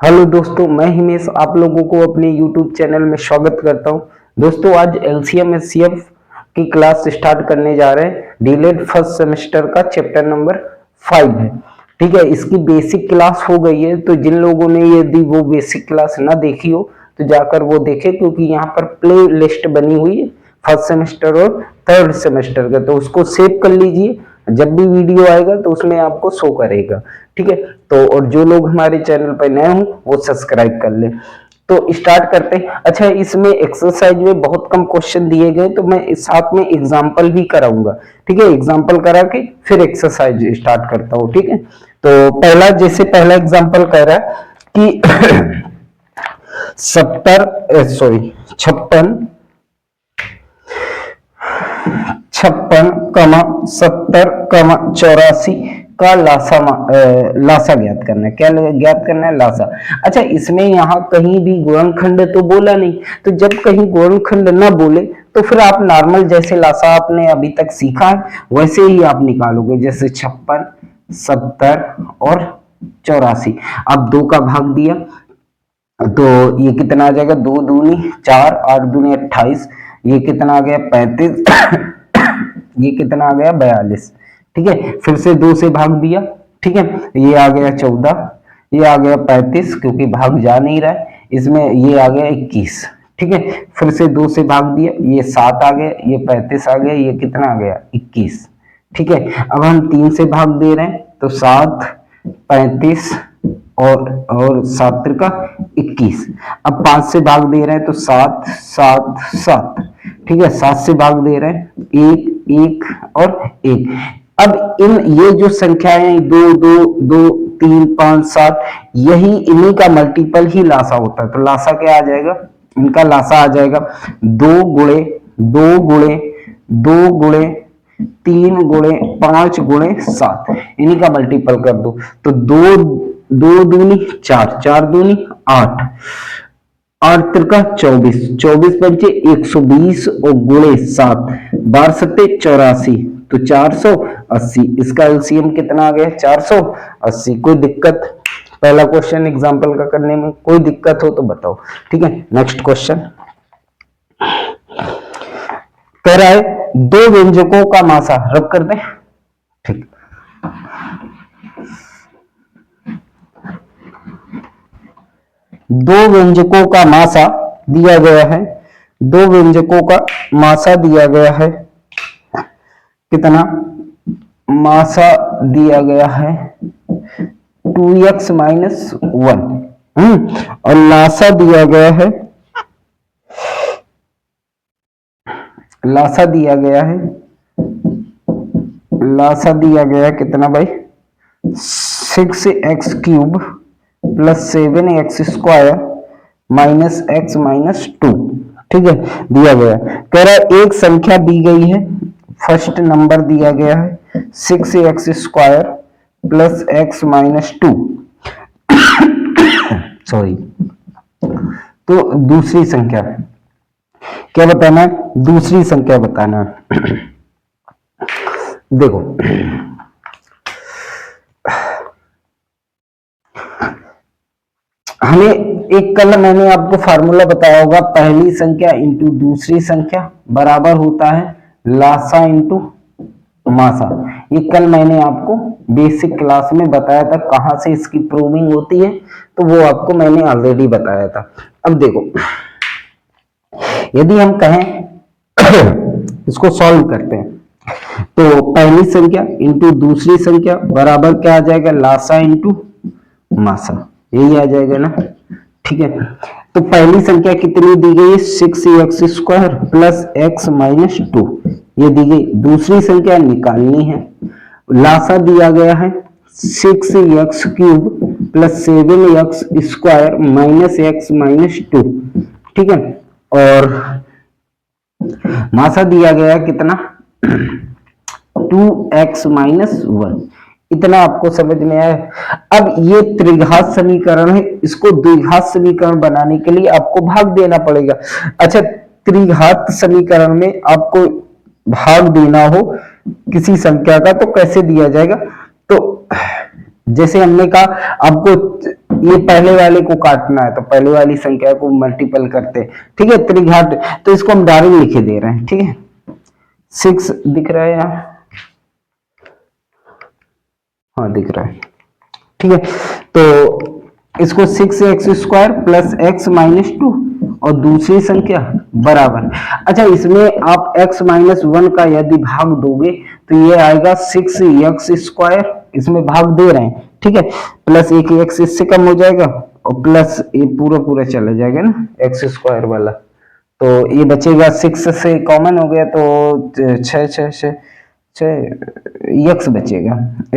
Hello दोस्तों, मैं हिमेश आप लोगों को अपने YouTube चैनल में स्वागत करता हूं। दोस्तों, आज LCM HCF की क्लास स्टार्ट करने जा रहे हैं। डीलेड फर्स्ट सेमेस्टर का चैप्टर नंबर 5 है। ठीक है, इसकी बेसिक क्लास हो गई है, तो जिन लोगों ने यदि वो बेसिक क्लास ना देखी हो तो जाकर वो देखें, क्योंकि यहाँ पर प्ले लिस्ट बनी हुई है फर्स्ट सेमेस्टर और थर्ड सेमेस्टर का, तो उसको सेव कर लीजिए। जब भी वीडियो आएगा तो उसमें आपको शो करेगा। ठीक है, तो और जो लोग हमारे चैनल पर नए हों वो सब्सक्राइब कर लें। तो स्टार्ट करते हैं। अच्छा, इसमें एक्सरसाइज में बहुत कम क्वेश्चन दिए गए, तो मैं इस साथ में एग्जांपल भी कराऊंगा। ठीक है, एग्जांपल करा के फिर एक्सरसाइज स्टार्ट करता हूँ। ठीक है, तो पहला एग्जांपल कह रहा है कि 56,70,84 का लासा ज्ञात करना है। क्या ज्ञात करना है? लासा। अच्छा, इसमें यहाँ कहीं भी गुणनखंड तो बोला नहीं, तो जब कहीं गुणनखंड ना बोले तो फिर आप नॉर्मल जैसे लासा आपने अभी तक सीखा है वैसे ही आप निकालोगे। जैसे 56, 70 और 84। अब 2 का भाग दिया तो ये कितना आ जाएगा? 2 दूनी 4, 8 दूनी 28, ये कितना आ गया? 35 ये कितना आ गया? 42। ठीक है, फिर से 2 से भाग दिया। ठीक है, ये आ गया 14, ये आ गया 35, क्योंकि भाग जा नहीं रहा है इसमें, ये आ गया 21। ठीक है, फिर से 2 से भाग दिया, ये 7 आ गया, ये 35 आ गया, ये कितना आ गया? 21। ठीक है, अब हम 3 से भाग दे रहे हैं तो 7, 35 और 7 का 21। अब 5 से भाग दे रहे हैं तो 7, 7, 7। ठीक है, 7 से भाग दे रहे हैं 1, 1 और 1। अब ये जो संख्याएं हैं 2, 2, 2, 3, 5, 7, यही इन्हीं का मल्टीपल ही लासा होता है। तो लासा क्या आ जाएगा? इनका लासा आ जाएगा 2 गुणे 2 गुणे 2 गुणे 3 गुणे 5 गुणे 7, इन्हीं का मल्टीपल कर दो। तो 2 दूनी 4, 4 दूनी 8, 8 त्रिका 24, 24 पंचे 120 और गुणे 7, 12 सत्ते 84, तो 480। इसका एलसीएम कितना आ गया? 480। कोई दिक्कत? पहला क्वेश्चन एग्जांपल का करने में कोई दिक्कत हो तो बताओ। ठीक है, नेक्स्ट क्वेश्चन कह रहा है 2 व्यंजकों का मासा रब कर दें। ठीक, दो व्यंजकों का मासा दिया गया है। 2 व्यंजकों का मासा दिया गया है। कितना मासा दिया गया है? 2x - 1। और लासा दिया गया है, लासा दिया गया है, लासा दिया गया कितना भाई? 6x³ + 7x² - x - 2। ठीक है, दिया गया। कह रहा है एक संख्या दी गई है, फर्स्ट नंबर दिया गया है 6x² + x - 2। सॉरी, तो दूसरी संख्या क्या बताना है? दूसरी संख्या बताना है। देखो, हमें एक कल मैंने आपको फार्मूला बताया होगा, पहली संख्या इंटू दूसरी संख्या बराबर होता है लासा इंटू मासा। ये कल मैंने आपको बेसिक क्लास में बताया था। कहां से इसकी प्रूविंग होती है तो वो आपको मैंने ऑलरेडी बताया था। अब देखो, यदि हम कहें इसको सॉल्व करते हैं तो पहली संख्या इंटू दूसरी संख्या बराबर क्या आ जाएगा? लासा इंटू मासा, यही आ जाएगा ना। ठीक है, तो पहली संख्या कितनी दी गई है? 6x² + x - 2, ये दी गई। दूसरी संख्या निकालनी है, लासा दिया गया है 6x³ + 7x² - x - 2। ठीक है, और मासा दिया गया कितना? 2x - 1। इतना आपको समझ में आया? अब ये त्रिघात समीकरण है, इसको द्विघात समीकरण बनाने के लिए आपको भाग देना पड़ेगा। अच्छा, त्रिघात समीकरण में आपको भाग देना हो किसी संख्या का तो कैसे दिया जाएगा? तो जैसे हमने कहा आपको ये पहले वाले को काटना है तो पहले वाली संख्या को मल्टीपल करते हैं, ठीक है, त्रिघात। तो इसको हम डायरेक्ट लिखे दे रहे हैं, ठीक है। 6 दिख रहा है यहाँ, हाँ दिख रहा है, ठीक है। तो इसको 6x² प्लस x माइनस 2 और दूसरी संख्या बराबर। अच्छा, इसमें आप x माइनस 1 का यदि भाग दोगे तो ये आएगा 6x², इसमें भाग दे रहे हैं, ठीक है, प्लस एक x इससे कम हो जाएगा और प्लस ये पूरा पूरा चला जाएगा ना x² वाला, तो ये बचेगा 6 से कॉमन हो गया तो 6 x बचेगा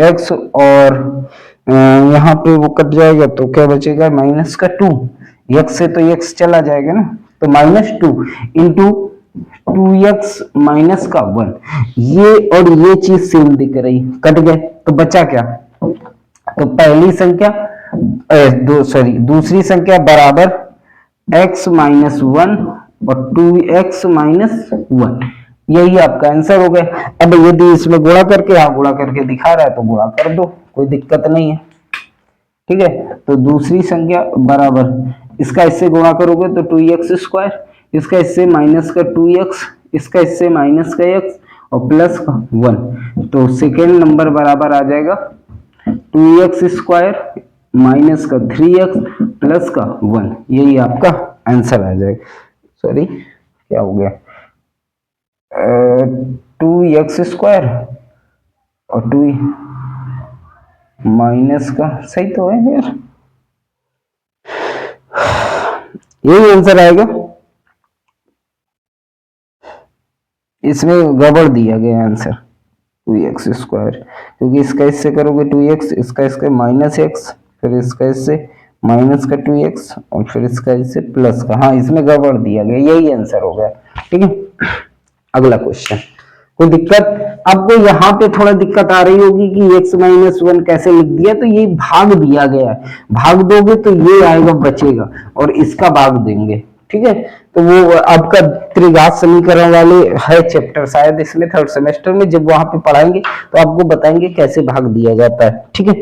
x, और यहाँ पे वो कट जाएगा तो क्या बचेगा माइनस का 2, x से तो x चला जाएगा ना, तो -2 इंटू 2x माइनस का 1, ये और ये चीज सेम दिख रही, कट गए तो बचा क्या, तो पहली संख्या दूसरी संख्या बराबर x माइनस 1 और 2x माइनस 1, यही आपका आंसर हो गया। अब यदि इसमें गुणा करके, हाँ गुणा करके दिखा रहा है तो गुणा कर दो, कोई दिक्कत नहीं है, ठीक है। तो दूसरी संख्या बराबर, इसका इससे गुणा करोगे तो 2x², इसका इससे माइनस का 2x, इसका इससे माइनस का x और प्लस का 1, तो सेकेंड नंबर बराबर आ जाएगा 2x² माइनस का 3x प्लस का 1, यही आपका आंसर आ जाएगा। सॉरी क्या हो गया, 2x² और 2 माइनस का, सही तो है यार, यही आंसर आएगा। इसमें गड़बड़ दिया गया आंसर 2x², क्योंकि इसका इससे करोगे 2x, इसका इसका माइनस x, फिर इसका इससे माइनस का 2x और फिर इसका इससे प्लस का, हाँ इसमें गड़बड़ दिया गया, यही आंसर हो गया, ठीक है। अगला क्वेश्चन, कोई दिक्कत आपको यहाँ पे थोड़ा दिक्कत आ रही होगी कि x माइनस 1 कैसे लिख दिया, तो ये भाग दिया गया है, भाग दोगे तो ये आएगा बचेगा और इसका भाग देंगे, ठीक है। तो वो आपका त्रिघात समीकरण वाले है चैप्टर, शायद इसमें थर्ड सेमेस्टर में जब वहां पे पढ़ाएंगे तो आपको बताएंगे कैसे भाग दिया जाता है, ठीक है।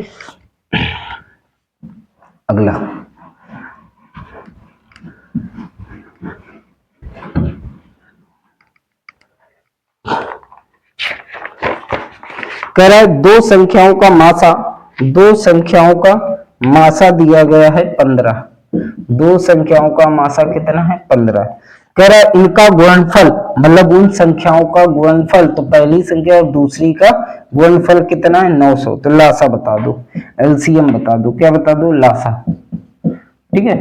अगला, कह रहा है दो संख्याओं का मासा दिया गया है 15, दो संख्याओं का मासा कितना है 15, कह रहा है इनका गुणनफल, मतलब उन संख्याओं का गुणनफल, तो पहली संख्या और दूसरी का गुणनफल कितना है 900, तो लासा बता दो, एलसीएम बता दो, क्या बता दो लासा, ठीक है,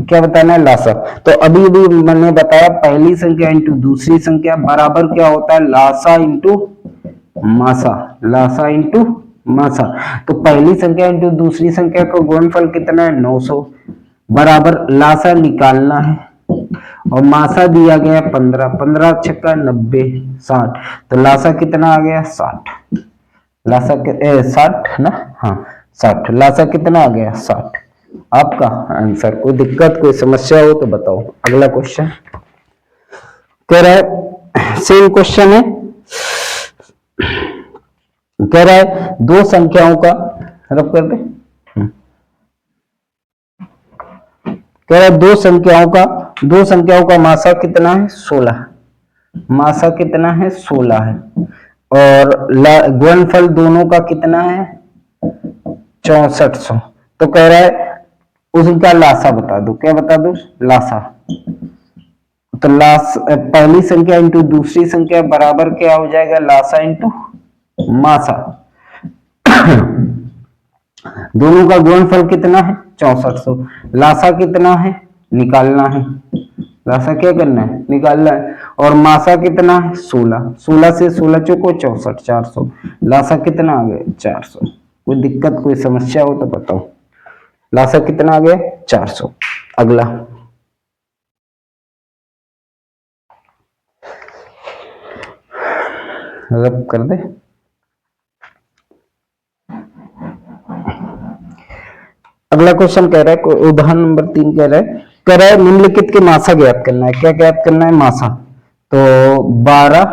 क्या बताना है लासा। तो अभी भी मैंने बताया पहली संख्या इंटू दूसरी संख्या बराबर क्या होता है लासा इंटू मासा, लासा इंटू मासा, तो पहली संख्या इंटू दूसरी संख्या का गुणनफल कितना है 900, बराबर लासा निकालना है और मासा दिया गया 15, 15 छक्का 90, 60, तो लासा कितना आ गया 60, लासा 60 ना, हाँ 60, लासा कितना आ गया 60, आपका आंसर। कोई दिक्कत कोई समस्या हो तो बताओ। अगला क्वेश्चन कह रहा है, सेम क्वेश्चन है, कह रहा है दो संख्याओं का, रब कर दे, कह रहा है दो संख्याओं का मासा कितना है 16, मासा कितना है 16 है, और गुणनफल दोनों का कितना है 6400, तो कह रहा है उसका लासा बता दो, क्या बता दो लासा, तो पहली संख्या इंटू दूसरी संख्या बराबर क्या हो जाएगा लासा इंटू मासा, दोनों का गुणनफल कितना है 6400, लासा कितना है निकालना है, लासा क्या करना है निकालना है, और मासा कितना है 16, 16 से 16 चौको 64, 400, लासा कितना आ गया 400। कोई दिक्कत कोई समस्या हो तो बताओ, लासा कितना आ गया 400। अगला, रब कर दे, अगला क्वेश्चन कह रहा है, उदाहरण नंबर 3 कह रहा है निम्नलिखित के मासा ज्ञात करना है, क्या ज्ञात करना है मासा, तो 12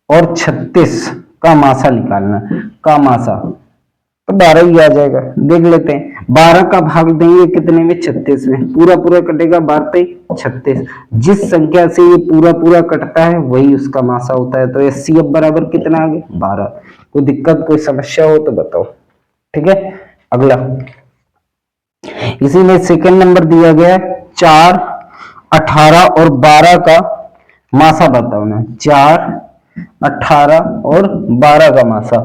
और 36 का मासा निकालना है, का मासा तो 12 ही आ जाएगा, देख लेते हैं 12 का भाग देंगे कितने में, 36 में, पूरा पूरा कटेगा 12 36, जिस संख्या से ये पूरा पूरा कटता है वही उसका मासा होता है। तो HCF बराबर कितना आ गया 12। कोई दिक्कत कोई समस्या हो तो बताओ, ठीक है। अगला इसी में सेकंड नंबर दिया गया 4 18 और 12 का मासा बताओ ना, 4 18 और 12 का मासा।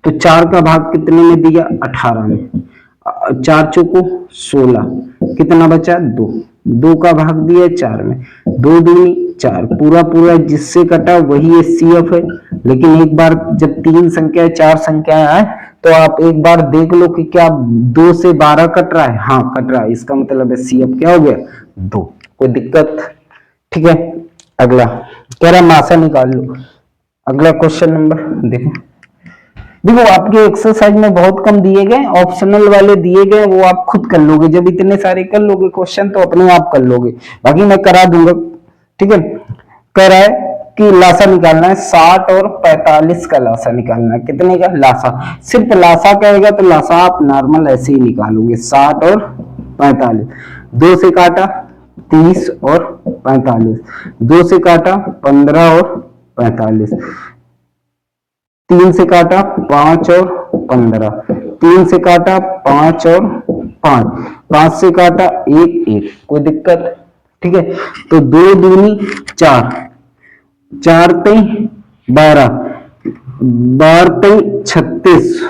तो 4 का भाग कितने में दिया, 18 में, 4 चौको 16, कितना बचा 2, 2 का भाग दिया 4 में, 2 दूनी 4, पूरा पूरा जिससे कटा वही HCF है। लेकिन एक बार जब 3 संख्या 4 संख्याएं आए तो आप एक बार देख लो कि क्या 2 से 12 कट रहा है, हाँ कट रहा है, इसका मतलब HCF क्या हो गया 2। कोई दिक्कत, ठीक है। अगला कह रहा मासा निकाल लो। अगला क्वेश्चन नंबर देखो, देखो आपके एक्सरसाइज में बहुत कम दिए गए, ऑप्शनल वाले दिए गए, वो आप खुद कर लोगे। जब इतने सारे कर लोगे क्वेश्चन तो अपने आप कर लोगे, बाकी मैं करा दूंगा, ठीक है। कह रहा है कि लासा निकालना है, 60 और 45 का लासा निकालना है। कितने का लासा, सिर्फ लासा कहेगा तो लासा आप नॉर्मल ऐसे ही निकालोगे, 60 और 45, 2 से काटा 30 और 45, 2 से काटा 15 और 45, 3 से काटा 5 और 15, 3 से काटा 5 और 5, 5 से काटा 1 1। कोई दिक्कत, ठीक है। तो 2 दूनी 4, 4 3 12, 12 3 36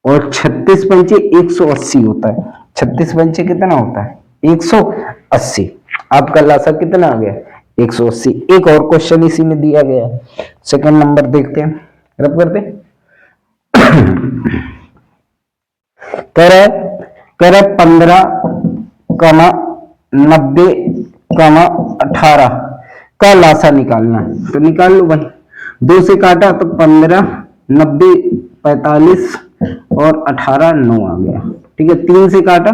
और 36 पंचे 180 होता है। 36 पंचे कितना होता है 180। आपका लासा कितना आ गया 180। एक और क्वेश्चन इसी में दिया गया है, सेकंड नंबर देखते हैं, रब करते कह रहा है 15 कमा 90 कमा 18 का लासा निकालना है। तो निकाल लो भाई, 2 से काटा तो 15, 90 45 और 18 9 आ गया, ठीक है। 3 से काटा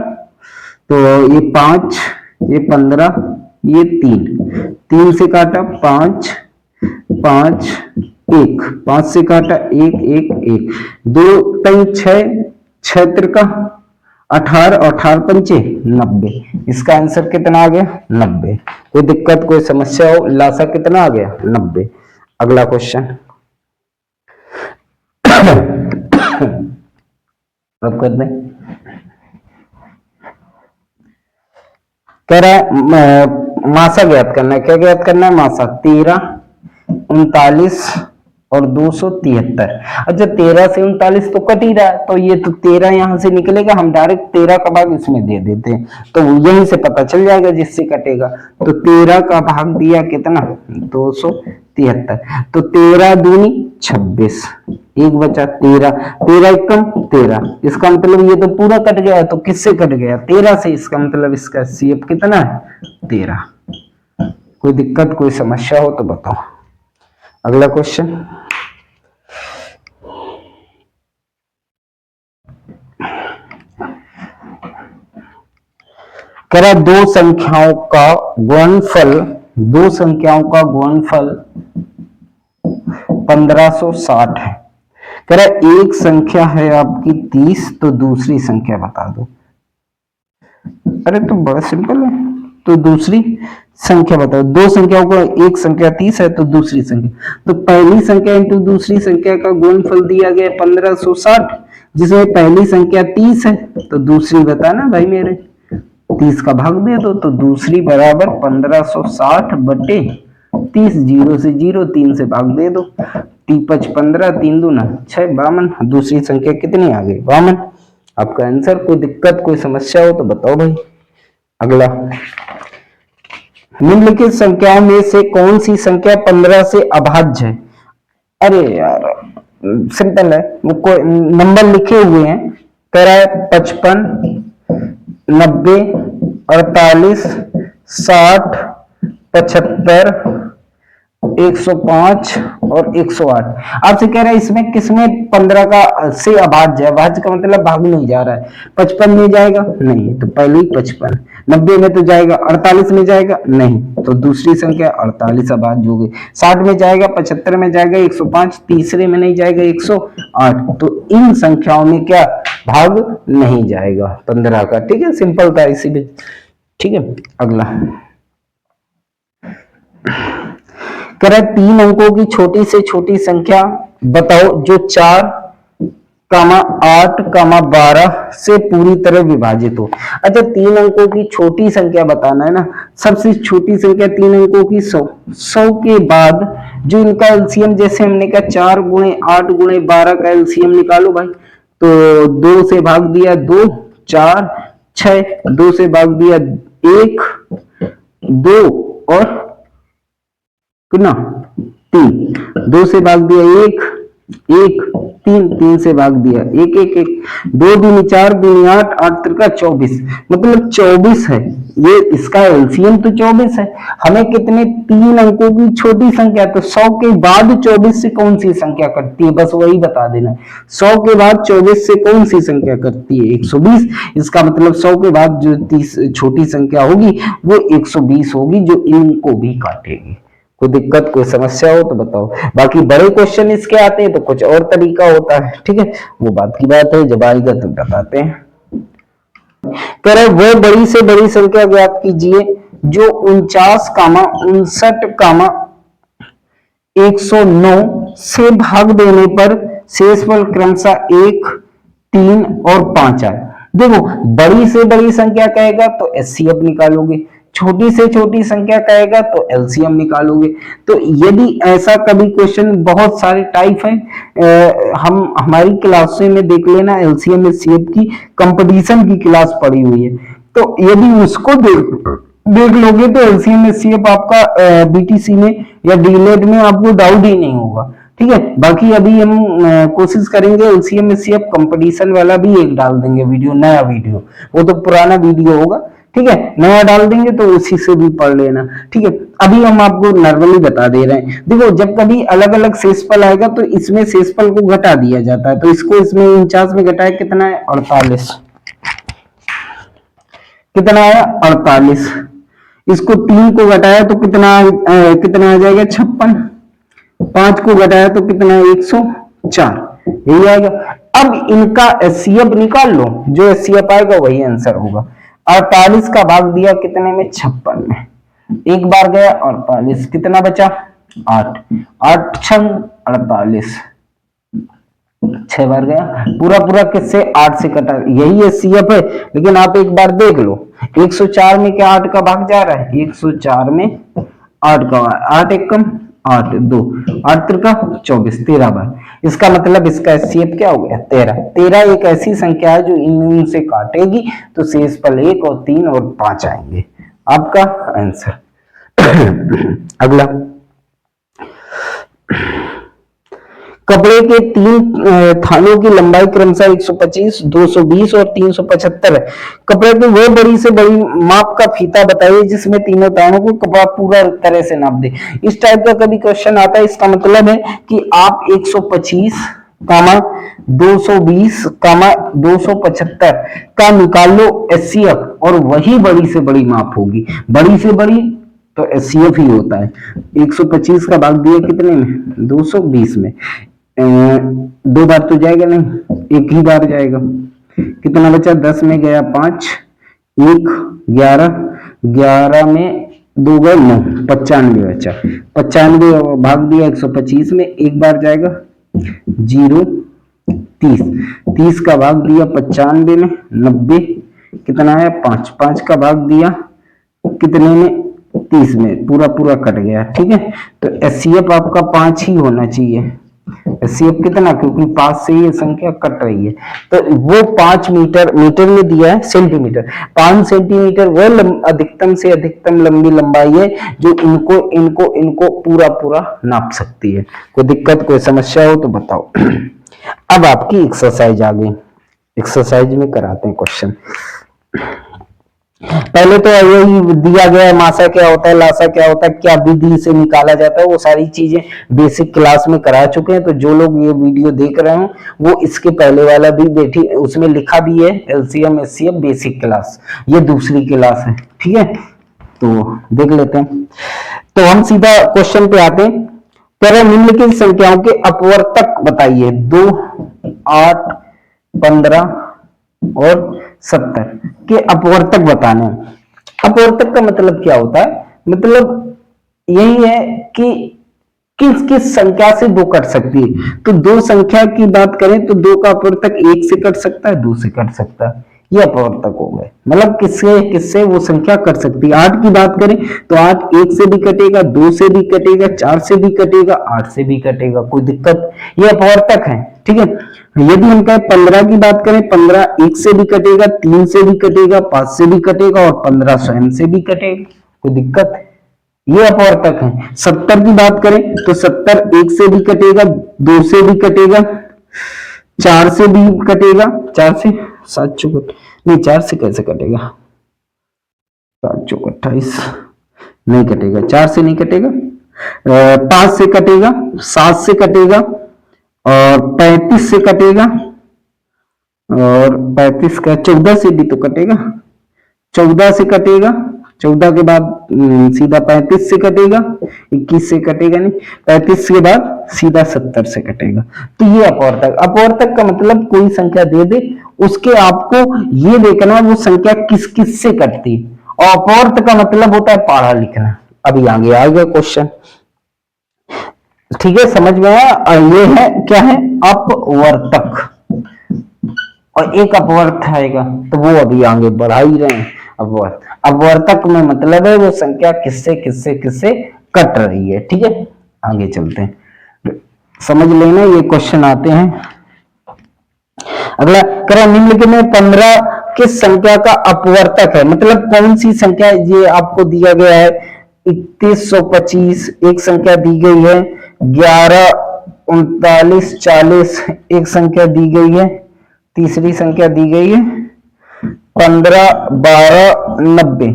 तो ये 5, ये 15, ये 3, 3 से काटा 5 5 1, 5 से काटा 1 1 1, 2 3 6, 6 त्रिका 18 और 18 पंचे 90। इसका आंसर कितना आ गया 90। कोई दिक्कत कोई समस्या हो, लासा कितना आ गया 90। अगला क्वेश्चन अब कर दें। कह रहा है मासा ज्ञात करना है। क्या ज्ञात करना है मासा, 13 39 और 273। अच्छा 13 से 39 तो कट ही रहा है, तो ये तो 13 यहां से निकलेगा, हम डायरेक्ट 13 का भाग इसमें दे देते हैं, तो यहीं से पता चल जाएगा जिससे कटेगा। तो 13 का भाग दिया कितना 273, तो 13 दूनी 26, एक बचा 13, 13 एकम 13, इसका मतलब ये तो पूरा कट गया, तो किससे कट गया 13 से, इसका मतलब इसका CF कितना है 13। कोई दिक्कत कोई समस्या हो तो बताओ। अगला क्वेश्चन कह रहा दो संख्याओं का गुणनफल, दो संख्याओं का गुणनफल 1560 है। कह रहा एक संख्या है आपकी 30, तो दूसरी संख्या बता दो। अरे तो बड़ा सिंपल है, तो दूसरी संख्या बताओ। दो संख्याओं का, एक संख्या 30 है तो दूसरी संख्या, तो पहली संख्या इंटू दूसरी संख्या का गुणनफल दिया गया 1560, जिसमें पहली संख्या 30 है तो दूसरी बताना भाई मेरे, 30 का भाग दे दो, तो दूसरी बराबर 1560 बटे 30, 0 से 0, 3 से भाग दे दो, 5 15, 3 दूना 6, 52। दूसरी संख्या कितनी आ गई 52। आपका आंसर। कोई दिक्कत कोई समस्या हो तो बताओ भाई। अगला, निम्नलिखित संख्याओं में से कौन सी संख्या 15 से अभाज्य है। अरे यार सिंपल है, वो नंबर लिखे हुए हैं। कह रहा है 55 90 48 60 75 105 और 108। आपसे कह रहा है इसमें किसमें 15 का से अभाज्य है। अभाज्य का मतलब भाग नहीं जा रहा है। 55 में जाएगा नहीं, तो पहले ही 55। 90 में तो जाएगा, 48 में जाएगा नहीं, तो दूसरी संख्या 48 अभाज्य हो गई। 60 में जाएगा, 75 में जाएगा 105, तीसरे में नहीं जाएगा 108। तो इन संख्याओं में क्या भाग नहीं जाएगा 15 का। ठीक है, सिंपल था इसी में। ठीक है, अगला कह रहा है 3 अंकों की छोटी से छोटी संख्या बताओ जो 4, 8, 12 से पूरी तरह विभाजित हो। अच्छा, 3 अंकों की छोटी संख्या बताना है ना। सबसे छोटी संख्या 3 अंकों की 100 के बाद जो इनका एलसीएम, जैसे हमने कहा 4 गुणे 8 गुणे 12 का एलसीएम निकालो भाई। तो 2 से भाग दिया 2, 4, 6, 2 से भाग दिया 1, 2 और कितना 3, 2 से भाग दिया 1, 1, 3, 3 से भाग दिया 1, 1, 1, 2 दूनी 4, दूनी 8, 8 त्रिका 24, मतलब 24 है ये। इसका एलसीएम तो 24 है। हमें कितने 3 अंकों की छोटी संख्या, तो 100 के बाद 24 से कौन सी संख्या कटती है, बस वही बता देना। 100 के बाद 24 से कौन सी संख्या कटती है, 120। इसका मतलब 100 के बाद जो छोटी संख्या होगी वो 120 होगी, जो इनको भी काटेगी। कोई दिक्कत, कोई समस्या हो तो बताओ। बाकी बड़े क्वेश्चन इसके आते हैं तो कुछ और तरीका होता है। ठीक है, वो बात की बात है, जब आएगा तो बताते हैं। कह रहे वो बड़ी से बड़ी संख्या ज्ञात कीजिए जो 49, 59, 109 से भाग देने पर शेषफल क्रमशः 1, 3 और 5 आए। देखो, बड़ी से बड़ी संख्या कहेगा तो एचसीएफ निकालोगे, छोटी से छोटी संख्या कहेगा तो एलसीएम निकालोगे। तो यदि ऐसा कभी क्वेश्चन, बहुत सारे टाइप है, हम हमारी क्लासों में देख लेना, एलसीएम एचसीएफ की कंपटीशन की क्लास पड़ी हुई है, तो यदि उसको देख लोगे तो एलसीएम एचसीएफ आपका बीटीसी में या डीलेट में आपको डाउट ही नहीं होगा। ठीक है, बाकी अभी हम कोशिश करेंगे एलसीएम एचसीएफ कंपटीशन वाला भी एक डाल देंगे वीडियो, नया वीडियो। वो तो पुराना वीडियो होगा, ठीक है, नया डाल देंगे तो उसी से भी पढ़ लेना। ठीक है, अभी हम आपको नॉर्मली बता दे रहे हैं। देखो, जब कभी अलग अलग शेषफल आएगा तो इसमें शेषफल को घटा दिया जाता है। तो इसको इसमें 49 में घटाए कितना है, 48। कितना आया, 48। इसको 3 को घटाया तो कितना आ जाएगा, 56। 5 को घटाया तो कितना है, 104। यही आएगा। अब इनका एचसीएफ निकाल लो, जो एचसीएफ आएगा वही आंसर होगा। 48 का भाग दिया कितने में, 56 में। एक बार गया 48, कितना बचा, 8, 8 छंग 48, 6 बार गया, पूरा पूरा किससे, 8 से कटा। यही एचसीएफ है, लेकिन आप एक बार देख लो 104 में क्या 8 का भाग जा रहा है, 104 में 8 का, 8 एक कम 8, 2, 8 त्रिका 24, 13 बार। इसका मतलब इसका एचसीएफ क्या हो गया, 13। 13 एक ऐसी संख्या है जो इनसे काटेगी तो शेषफल 1 और 3 और 5 आएंगे, आपका आंसर। अगला, कपड़े के 3 थानों की लंबाई क्रमशः 125, 220 और 375 है। कपड़े के वो बड़ी से बड़ी माप का फीता बताइए जिसमें तीनों थानों को कपड़ा पूरा तरह से नाप दे। इस टाइप का कभी क्वेश्चन आता है, इसका मतलब है कि आप 125, 220, 275 का निकाल लो एचसीएफ, और वही बड़ी से बड़ी माप होगी। बड़ी से बड़ी तो एचसीएफ ही होता है। 125 का भाग दिया कितने में, 220 में। 2 बार तो जाएगा नहीं, एक ही बार जाएगा। कितना बचा, 10 में गया 5, 1, 11, 11 में 2 गए 9, 95 बचा। 95 भाग दिया 125 में, एक बार जाएगा 0, 30, 30 का भाग दिया 95 में, 90, कितना है 5, 5 का भाग दिया कितने में, 30 में, पूरा पूरा कट गया। ठीक है, तो एचसीएफ आपका 5 ही होना चाहिए। एचसीएफ कितना, क्योंकि 5 से ये संख्या कट रही है, तो वो 5 मीटर, मीटर में दिया है सेंटीमीटर, 5 सेंटीमीटर वो अधिकतम से अधिकतम लंबी लंबाई है जो इनको पूरा पूरा नाप सकती है। कोई दिक्कत, कोई समस्या हो तो बताओ। अब आपकी एक्सरसाइज आ गई, एक्सरसाइज में कराते हैं क्वेश्चन। पहले तो यही दिया गया है, मासा क्या होता है, लासा क्या होता है, क्या विधि से निकाला जाता है, वो सारी चीजें बेसिक क्लास में करा चुके हैं। तो जो लोग ये वीडियो देख रहे हो वो इसके पहले वाला भी बैठी, उसमें लिखा भी है एलसीएम एचसीएफ बेसिक क्लास, ये दूसरी क्लास है। ठीक है, तो देख लेते हैं। तो हम सीधा क्वेश्चन पे आते हैं। तरह निम्नलिखित संख्याओं के अपवर्तक बताइए, 2, 8, 15, और 70 के अपवर्तक बताने हैं। अपवर्तक का मतलब क्या होता है, मतलब यही है कि किस किस संख्या से दो कट सकती है। तो दो संख्या की बात करें तो दो का अपवर्तक एक से कट सकता है, दो से कट सकता है, ये अपवर्तक हो गए। मतलब किससे किससे वो संख्या कट सकती है। 8 की बात करें तो 8 एक से भी कटेगा, दो से भी कटेगा, 4 से भी कटेगा, 8 से भी कटेगा, कोई दिक्कत, ये अपवर्तक है। ठीक है, यदि हम कहें 15 की बात करें, 15 एक से भी कटेगा, 3 से भी कटेगा, 5 से भी कटेगा और 15 स्वयं से भी कटेगा, कोई दिक्कत, ये अपवर्तक है। 70 की बात करें तो 70 एक से भी कटेगा, दो से भी कटेगा, 4 से भी कटेगा, 4 से 7 चौक नहीं, 4 से कैसे कटेगा, 7 चौक 28 नहीं कटेगा, 4 से नहीं कटेगा, 5 से कटेगा, 7 से कटेगा और 35 से कटेगा, और 35 का 14 से भी तो कटेगा, 14 से कटेगा, 14 के बाद सीधा 35 से कटेगा, 21 से कटेगा नहीं, 35 के बाद सीधा 70 से कटेगा। तो ये अपवर्तक, अपवर्तक का मतलब कोई संख्या दे दे, उसके आपको ये देखना वो संख्या किस किस से कटती, और अपवर्तक का मतलब होता है पढ़ा लिखना। अभी आगे आ गया क्वेश्चन, ठीक है, समझ में आया। और ये है क्या है, अपवर्तक, और एक अपवर्त आएगा तो वो अभी आगे बढ़ा ही रहे हैं। अपवर्त, अपवर्तक में मतलब है वो संख्या किससे किससे किससे कट रही है। ठीक है, आगे चलते हैं, समझ लेना ये क्वेश्चन आते हैं। अगला कह निम्नलिखित में 15 किस संख्या का अपवर्तक है, मतलब कौन सी संख्या, ये आपको दिया गया है 3125, एक संख्या दी गई है 11 39 40, एक संख्या दी गई है, तीसरी संख्या दी गई है 15 12 90।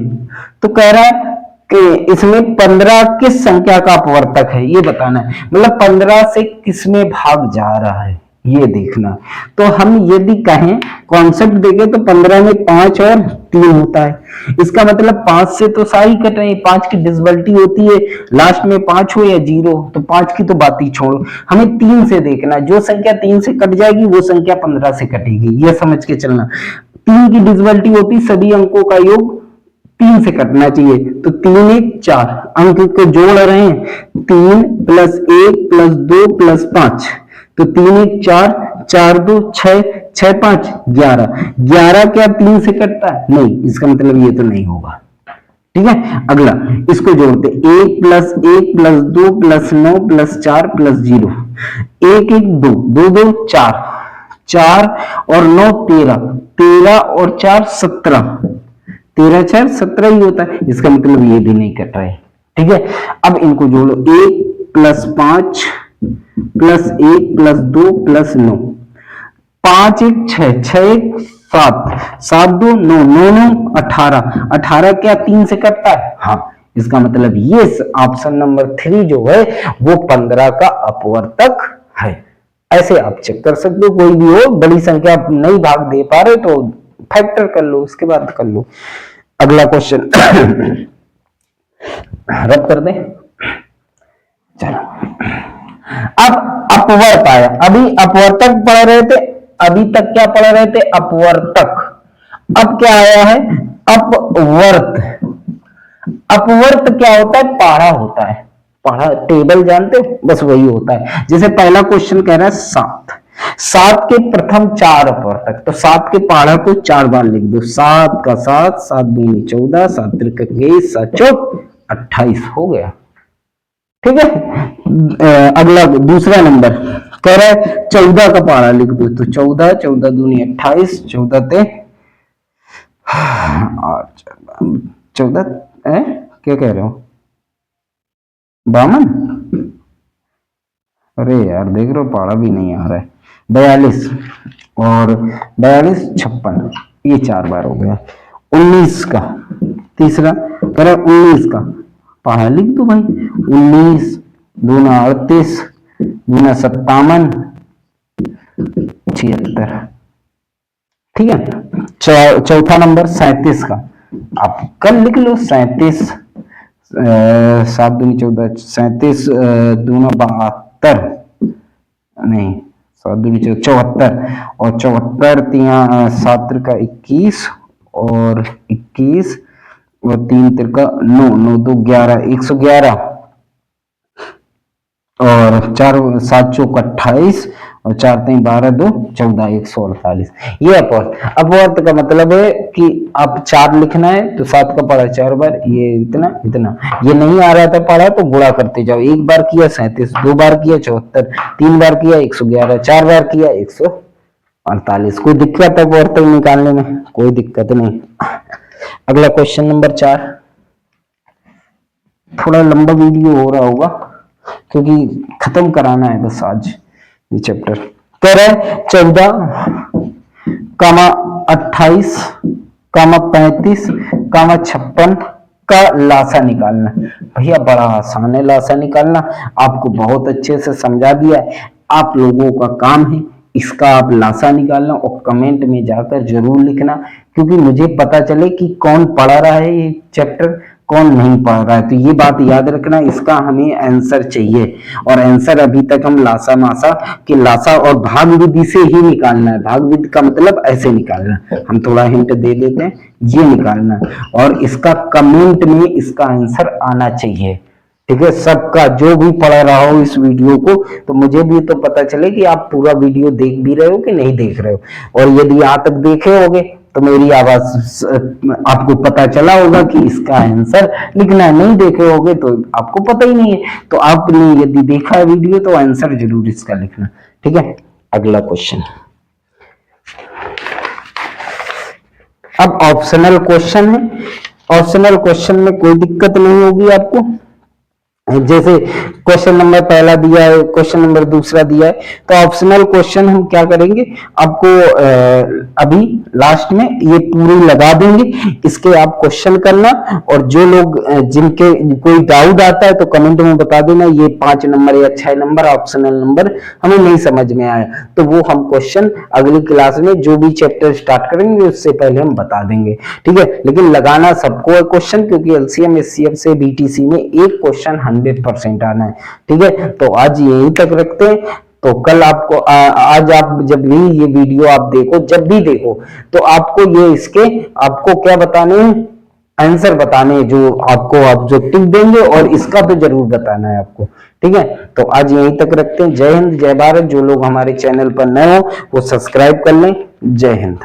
तो कह रहा है कि इसमें 15 किस संख्या का अपवर्तक है ये बताना है, मतलब 15 से किसमें भाग जा रहा है ये देखना। तो हम यदि कहें कॉन्सेप्ट देखें तो 15 में 5 और 3 होता है, इसका मतलब 5 से तो सारी कट रही है, 5 की डिसबिलिटी होती है, लास्ट में 5 हो या 0, तो 5 की तो बात ही छोड़ो, हमें 3 से देखना, जो संख्या 3 से कट जाएगी वो संख्या 15 से कटेगी, ये समझ के चलना। 3 की डिसबिलिटी होती सभी अंकों का योग 3 से कटना चाहिए, तो 3 1 4 अंक को जोड़ रहे हैं, 3 प्लस 1 प्लस 2 प्लस 5, तो 3 1 4, 4 2 6, 6 5 11, 11 क्या 3 से कटता है, नहीं, इसका मतलब ये तो नहीं होगा। ठीक है, अगला इसको जोड़ते, 1 plus 1 plus 2 plus 9 plus 4 plus 0, 1 1 2 2 2 4, 4 और 9 13, 13 और 4 17, 13 4 17 ही होता है, इसका मतलब ये भी नहीं कट रहा है। ठीक है, अब इनको जोड़ो, 1 प्लस 5 प्लस 1 प्लस 2 प्लस 9, 5 1 6, 6 1 7, 7 2 9, 9 9 18, 18 क्या 3 से कटता है, हाँ, इसका मतलब ये ऑप्शन नंबर 3 जो है वो 15 का अपवर्तक है। ऐसे आप चेक कर सकते हो, कोई भी हो बड़ी संख्या नहीं भाग दे पा रहे तो फैक्टर कर लो, उसके बाद कर लो। अगला क्वेश्चन रब कर दे, चलो। अब अपवर्त आया, अभी अपवर्तक पढ़ रहे थे, अभी तक क्या पढ़ रहे थे, अपवर्तक, अब क्या आया है अपवर्त। अपवर्त क्या होता है, पहाड़ा होता है, पहाड़ा टेबल जानते हो, बस वही होता है। जैसे पहला क्वेश्चन कह रहा है 7, 7 के प्रथम 4 अपवर्तक, तो 7 के पहाड़ा को 4 बार लिख दो, 7 का 7, 7 दूनी 14, 7 त्रिक 21, 7 चौक 28 हो गया। ठीक है, अगला दूसरा नंबर कह रहा है 14 का पहाड़ा लिख दो, तो 14, 14 दूनी 28, 14 ते 14, क्या कह रहे हो 52, अरे यार देख रहे हो पहाड़ा भी नहीं आ रहा है, 42 और 42 56, ये 4 बार हो गया। 19 का तीसरा कह रहा है 19 का पहाड़ा लिख दो भाई, 19 दूना 38 दूना 57 76। ठीक है, चौथा नंबर 37 का आप कल लिख लो, 37 7 दूनी 14, 37 दूना 72, नहीं 7 दूनी 74 और 74 तिया 7 त्रिका 21 और 21 और 3 त्रिका 9, 9 2 11, 111 और 4 7 चौक 28 और 4 3 12 2 14, 148। ये अपवर्त का मतलब है कि आप 4 लिखना है तो 7 का पढ़ा 4 बार, ये इतना इतना, ये नहीं आ रहा था पढ़ा तो गुणा करते जाओ। एक बार किया 37, 2 बार किया 74, 3 बार किया 111, 4 बार किया 148। कोई दिक्कत है अपवर्त निकालने में? कोई दिक्कत नहीं। अगला क्वेश्चन नंबर 4, थोड़ा लंबा वीडियो हो रहा होगा क्योंकि खत्म कराना है बस आज ये चैप्टर। कह रहे 14, 28, 35, 56 का लासा निकालना। भैया बड़ा आसान है लासा निकालना, आपको बहुत अच्छे से समझा दिया है। आप लोगों का काम है इसका आप लासा निकालना और कमेंट में जाकर जरूर लिखना, क्योंकि मुझे पता चले कि कौन पढ़ रहा है ये चैप्टर, कौन नहीं पढ़ रहा है। तो ये बात याद रखना, इसका हमें आंसर चाहिए। और आंसर अभी तक हम लासा मासा कि लासा और भाग विधि से ही निकालना है। भाग विधि का मतलब ऐसे निकालना, हम थोड़ा हिंट दे देते हैं, ये निकालना और इसका कमेंट में इसका आंसर आना चाहिए। ठीक है, सबका जो भी पढ़ रहा हो इस वीडियो को, तो मुझे भी तो पता चले कि आप पूरा वीडियो देख भी रहे हो कि नहीं देख रहे हो। और यदि यहाँ तक देखे होगे तो मेरी आवाज आपको पता चला होगा कि इसका आंसर लिखना है। नहीं देखे होगे तो आपको पता ही नहीं है। तो आपने यदि देखा है वीडियो तो आंसर जरूर इसका लिखना। ठीक है, अगला क्वेश्चन। अब ऑप्शनल क्वेश्चन है। ऑप्शनल क्वेश्चन में कोई दिक्कत नहीं होगी आपको। जैसे क्वेश्चन नंबर पहला दिया है, क्वेश्चन नंबर दूसरा दिया है, तो ऑप्शनल क्वेश्चन हम क्या करेंगे, आपको अभी लास्ट में ये पूरी लगा देंगे, इसके आप क्वेश्चन करना। और जो लोग जिनके कोई डाउट आता है तो कमेंट में बता देना, ये 5 नंबर या 6 नंबर ऑप्शनल नंबर हमें नहीं समझ में आया, तो वो हम क्वेश्चन अगली क्लास में जो भी चैप्टर स्टार्ट करेंगे उससे पहले हम बता देंगे। ठीक है, लेकिन लगाना सबको है क्वेश्चन, क्योंकि एलसीएम एचसीएफ से बीटीसी में एक क्वेश्चन 100% आना है। ठीक है, तो आज यहीं तक रखते हैं। तो कल आपको आज आप जब भी ये वीडियो आप देखो, जब भी देखो, तो आपको ये इसके आपको क्या बताने हैं, आंसर बताने हैं, जो आपको ऑब्जेक्टिव देंगे और इसका तो जरूर बताना है आपको। ठीक है, तो आज यहीं तक रखते हैं। जय हिंद, जय भारत। जो लोग हमारे चैनल पर नए हो वो सब्सक्राइब कर लें। जय हिंद।